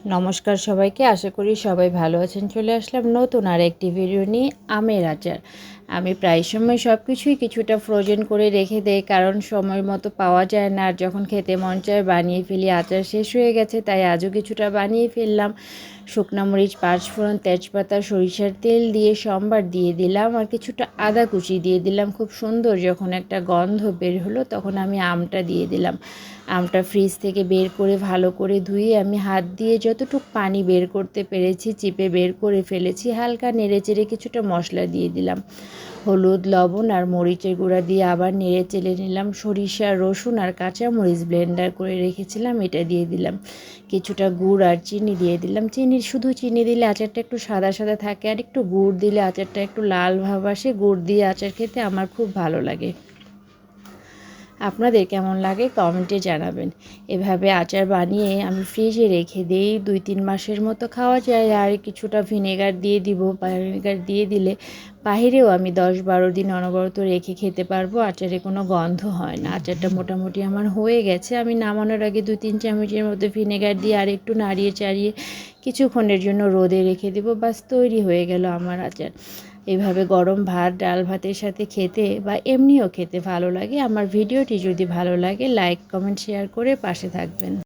নমস্কার সবাইকে, আশা করি সবাই ভালো আছেন। চলে আসলাম নতুন আর একটি ভিডিও নিয়ে। আমের আচার আমি প্রায় সময় সব কিছুই কিছুটা ফ্রোজেন করে রেখে দেই, কারণ সময় মতো পাওয়া যায় না। আর যখন খেতে মন চায় বানিয়ে ফেলি। আচার শেষ হয়ে গেছে, তাই আজও কিছুটা বানিয়ে ফেললাম। শুকনো মরিচ, পাঁচফোড়ন, তেজপাতা, সরিষার তেল দিয়ে সম্বার দিয়ে দিলাম, আর কিছুটা আদা কুচি দিয়ে দিলাম। খুব সুন্দর যখন একটা গন্ধ বের হলো, তখন আমি আমটা দিয়ে দিলাম। আমটা ফ্রিজ থেকে বের করে ভালো করে ধুয়ে আমি হাত দিয়ে যতটুকু পানি বের করতে পেরেছি চিপে বের করে ফেলেছি। হালকা নেড়েচেড়ে কিছুটা মশলা দিয়ে দিলাম, হলুদ, লবণ আর মরিচের গুঁড়া দিয়ে আবার নেড়ে চেড়ে নিলাম। সরিষা, রসুন আর কাঁচা মরিচ ব্লেন্ডার করে রেখেছিলাম, এটা দিয়ে দিলাম। কিছুটা গুড় আর চিনি দিয়ে দিলাম। শুধু চিনি দিলে আচারটা একটু সাদা সাদা থাকে, আর একটু গুড় দিলে আচারটা একটু লাল ভাব আসে। গুড় দিয়ে আচার খেতে আমার খুব ভালো লাগে। আপনাদের কেমন লাগে কমেন্টে জানাবেন। এভাবে আচার বানিয়ে আমি ফ্রিজে রেখে দিই, 2-3 মাসের মতো খাওয়া যায়। আর কিছুটা ভিনেগার দিয়ে দিব। ভিনেগার দিয়ে দিলে বাহিরেও আমি 10-12 দিন অনবরত রেখে খেতে পারবো। আচারে কোনো গন্ধ হয় না। আচারটা মোটামুটি আমার হয়ে গেছে। আমি নামানোর আগে 2-3 চামচের মতো ভিনেগার দিয়ে আর একটু নাড়িয়ে চাড়িয়ে কিছুক্ষণের জন্য রোদে রেখে দেবো। বাস, তৈরি হয়ে গেল আমার আচার। এভাবে গরম ভাত, ডাল ভাতের সাথে খেতে বা এমনিও খেতে ভালো লাগে। আমার ভিডিওটি যদি ভালো লাগে, লাইক, কমেন্ট, শেয়ার করে পাশে থাকবেন।